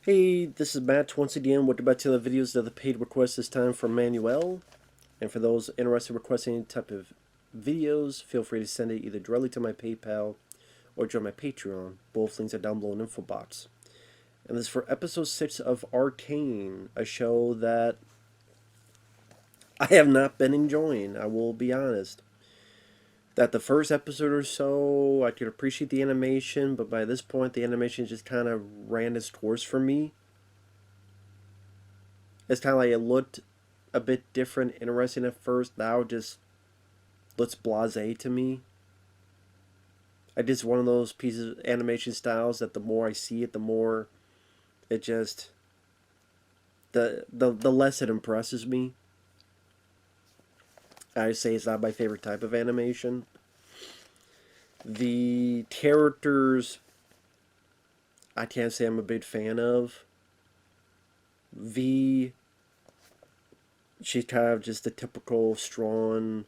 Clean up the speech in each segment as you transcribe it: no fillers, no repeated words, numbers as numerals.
Hey, this is Matt once again with about to the videos of the paid request this time from Manuel. And for those interested in requesting any type of videos, feel free to send it either directly to my PayPal or join my Patreon. Both links are down below in the info box. And this is for episode 6 of Arcane, a show that I have not been enjoying, I will be honest. That the first episode or so, I could appreciate the animation, but by this point, the animation just kind of ran its course for me. It's kind of like it looked a bit different, interesting at first. Now just looks blasé to me. I just one of those pieces of animation styles that the more I see it, the more it just the less it impresses me. I say it's not my favorite type of animation. The characters I can't say I'm a big fan of. V, she's kind of just the typical strong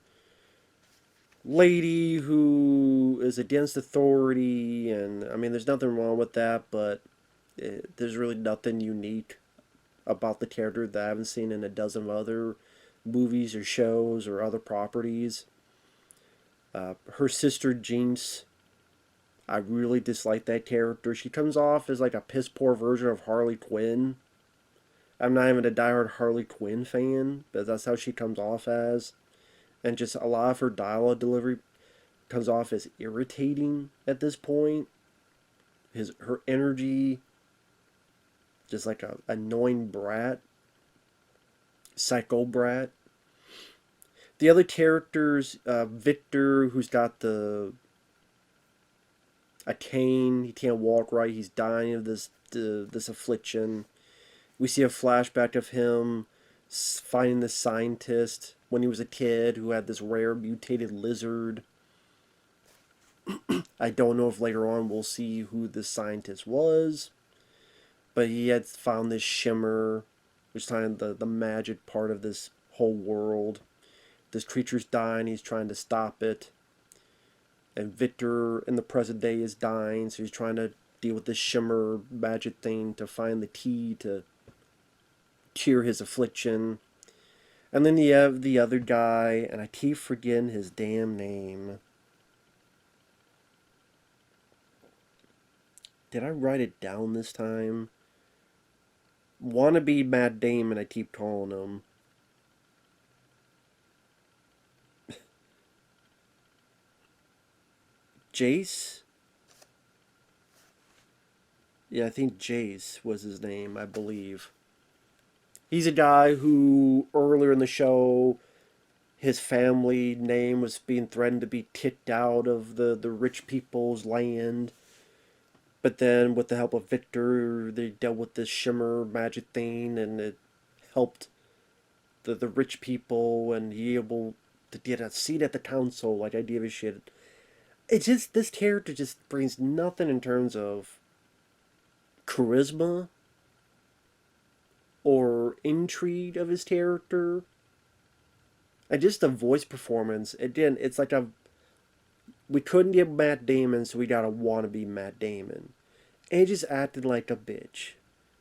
lady who is against authority, and I mean, there's nothing wrong with that, but there's really nothing unique about the character that I haven't seen in a dozen other movies or shows or other properties. Her sister Jinx, I really dislike that character. She comes off as like a piss poor version of Harley Quinn. I'm not even a diehard Harley Quinn fan, but that's how she comes off as. And just a lot of her dialogue delivery comes off as irritating at this point. Her energy, just like a annoying brat, psycho brat. The other characters, Victor, who's got a cane, he can't walk right, he's dying of this affliction. We see a flashback of him finding the scientist when he was a kid who had this rare mutated lizard. I don't know if later on we'll see who the scientist was, but he had found this shimmer, which is kind of the magic part of this whole world. This creature's dying, he's trying to stop it. And Victor in the present day is dying, so he's trying to deal with this shimmer magic thing to find the key to cure his affliction. And then you have the other guy, and I keep forgetting his damn name. Did I write it down this time? Wannabe Matt Damon, I keep calling him. Jace? Yeah, I think Jace was his name, I believe. He's a guy who, earlier in the show, his family name was being threatened to be kicked out of the rich people's land. But then, with the help of Victor, they dealt with this shimmer magic thing, and it helped the rich people, and he able to get a seat at the council. Like, I give a shit. It's just, this character just brings nothing in terms of charisma or intrigue of his character. And just the voice performance, again, it's like we couldn't get Matt Damon, so we got a wannabe Matt Damon. And he just acted like a bitch.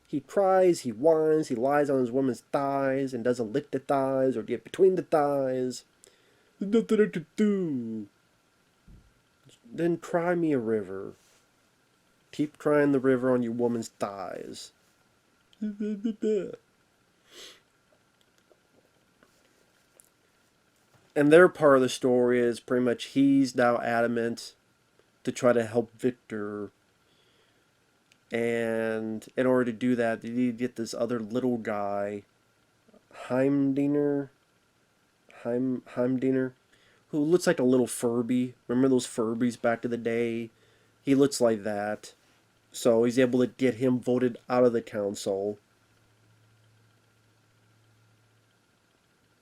He cries, he whines, he lies on his woman's thighs and doesn't lick the thighs or get between the thighs. There's nothing I could do. Then cry me a river. Keep crying the river on your woman's thighs. And their part of the story is pretty much he's now adamant to try to help Victor. And in order to do that, they need to get this other little guy, Heimdiner, who looks like a little Furby. Remember those Furbies back in the day? He looks like that. So he's able to get him voted out of the council.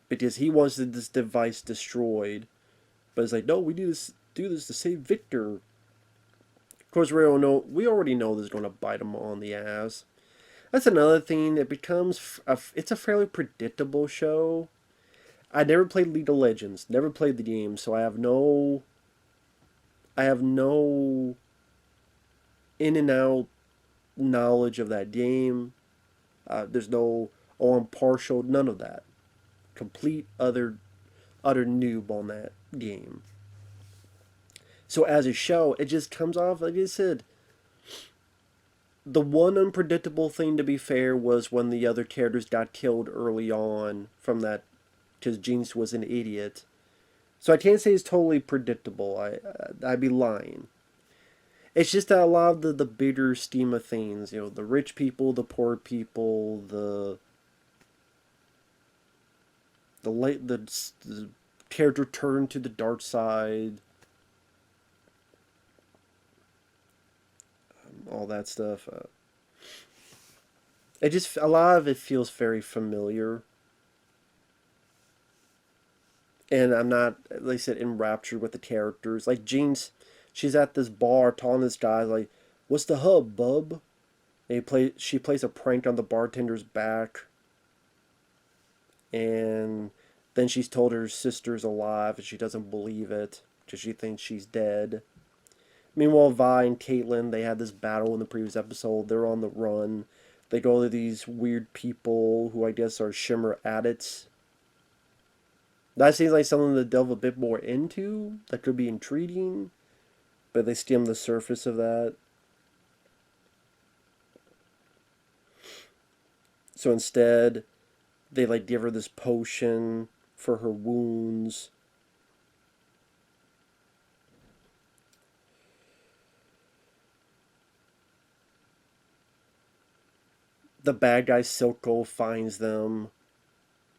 Because he wants this device destroyed. But it's like, no, we need to do this to save Victor. Of course, we already know this is going to bite him on the ass. That's another thing. It becomes it's a fairly predictable show. I never played League of Legends, never played the game, so I have no in and out knowledge of that game. There's no, oh, I'm partial, none of that. Complete utter noob on that game. So as a show, it just comes off, like I said, the one unpredictable thing, to be fair, was when the other characters got killed early on from that, because Jinx was an idiot. So I can't say it's totally predictable. I'd be lying. It's just that a lot of the bigger scheme of things, the rich people, the poor people, the character turned to the dark side, all that stuff. It just, a lot of it feels very familiar, and I'm not, like I said, enraptured with the characters. Like Jinx, she's at this bar telling this guy like, "What's the hub, bub?" And she plays a prank on the bartender's back, and then she's told her sister's alive, and she doesn't believe it because she thinks she's dead. Meanwhile, Vi and Caitlyn, they had this battle in the previous episode. They're on the run. They go to these weird people who I guess are Shimmer addicts. That seems like something to delve a bit more into. That could be intriguing, but they skim the surface of that. So instead, they like give her this potion for her wounds. The bad guy Silco finds them.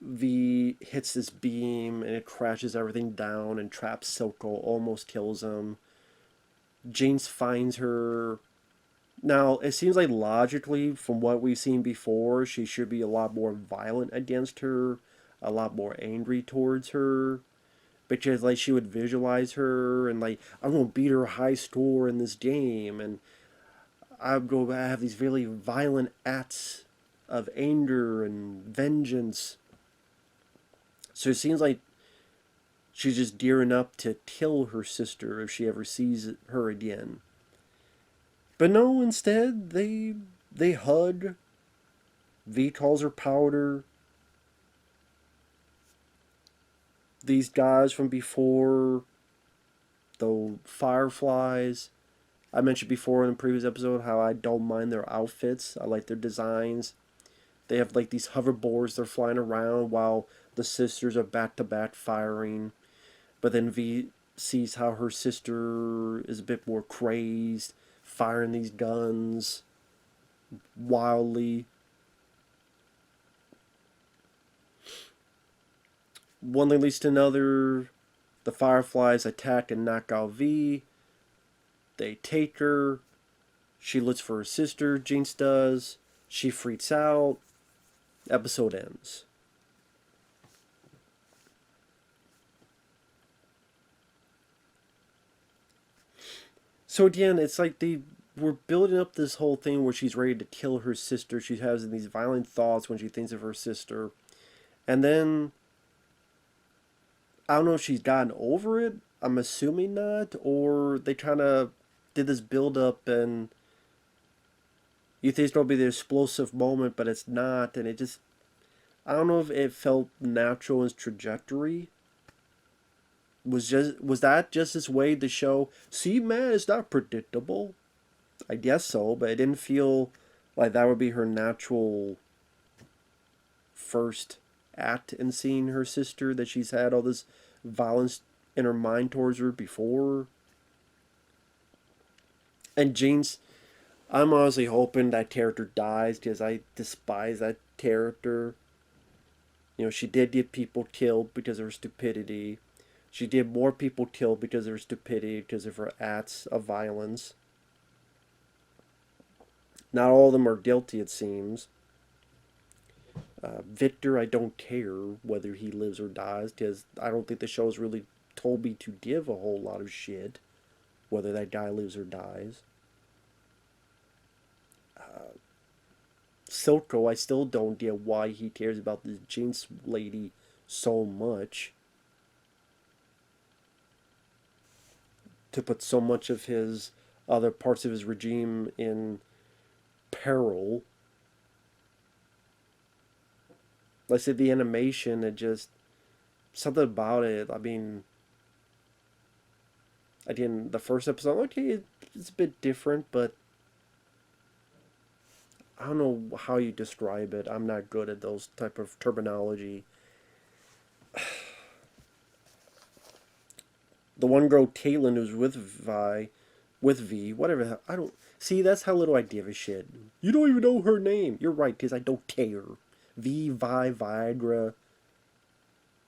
V hits this beam and it crashes everything down and traps Silco, almost kills him. Jinx finds her. Now, it seems like logically, from what we've seen before, she should be a lot more violent against her, a lot more angry towards her. Because, like, she would visualize her and, like, I'm going to beat her high score in this game, and I'm going to have these really violent acts of anger and vengeance. So it seems like she's just gearing up to kill her sister if she ever sees her again. But no, instead, they hug. V calls her Powder. These guys from before, the Fireflies, I mentioned before in the previous episode how I don't mind their outfits. I like their designs. They have like these hoverboards they're flying around while the sisters are back to back firing. But then V sees how her sister is a bit more crazed, firing these guns wildly. One thing leads to another. The Fireflies attack and knock out V. They take her. She looks for her sister, Jinx does. She freaks out. Episode ends. So again, it's like we're building up this whole thing where she's ready to kill her sister. She has these violent thoughts when she thinks of her sister. And then, I don't know if she's gotten over it. I'm assuming not. Or they kind of did this build up and you think it's going to be the explosive moment, but it's not. And it just, I don't know if it felt natural in its trajectory. Was that just this way to show, see, man, it's not predictable? I guess so, but it didn't feel like that would be her natural first act in seeing her sister, that she's had all this violence in her mind towards her before. And Jinx, I'm honestly hoping that character dies because I despise that character. She did get people killed because of her stupidity. She did more people killed because of her stupidity, because of her acts of violence. Not all of them are guilty, it seems. Victor, I don't care whether he lives or dies, because I don't think the show's really told me to give a whole lot of shit whether that guy lives or dies. Silco, I still don't get why he cares about this Jinx lady so much. To put so much of his other parts of his regime in peril. Like I said, the animation, it just something about it. I mean, again, the first episode, okay, it's a bit different, but I don't know how you describe it. I'm not good at those type of terminology. The one girl, Caitlin, who's with V, whatever. I don't see. That's how little I give a shit. You don't even know her name. You're right, because I don't care. V, Viagra,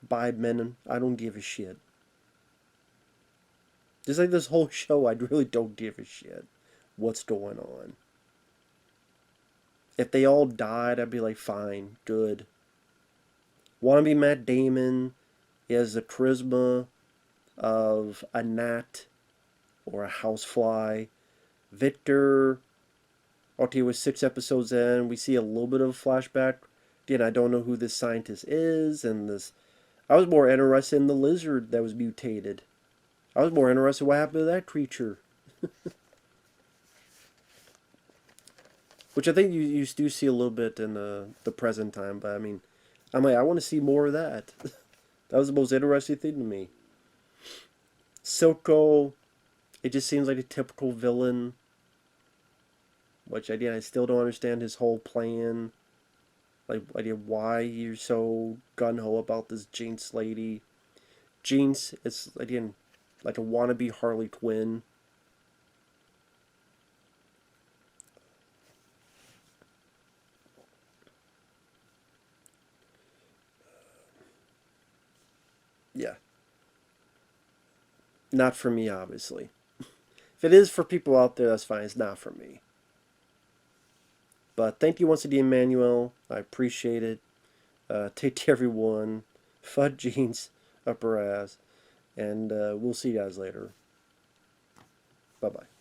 Bidmenon. I don't give a shit. Just like this whole show, I really don't give a shit what's going on. If they all died, I'd be like, fine, good. Want to be Matt Damon? He has the charisma of a gnat or a housefly. Victor, okay, with 6 episodes in, we see a little bit of a flashback. Again, I don't know who this scientist is, and this. I was more interested in the lizard that was mutated. I was more interested in what happened to that creature. Which I think you do see a little bit in the present time, but I mean, I'm like, I want to see more of that. That was the most interesting thing to me. Silco, it just seems like a typical villain. Which, again, I still don't understand his whole plan. Like, again, why you're so gung-ho about this Jinx lady. Jinx is, again, like a wannabe Harley Quinn. Yeah. Not for me, obviously. If it is for people out there, that's fine. It's not for me. But thank you once again, Manuel. I appreciate it. Take care, everyone. Fud jeans up her ass. And we'll see you guys later. Bye-bye.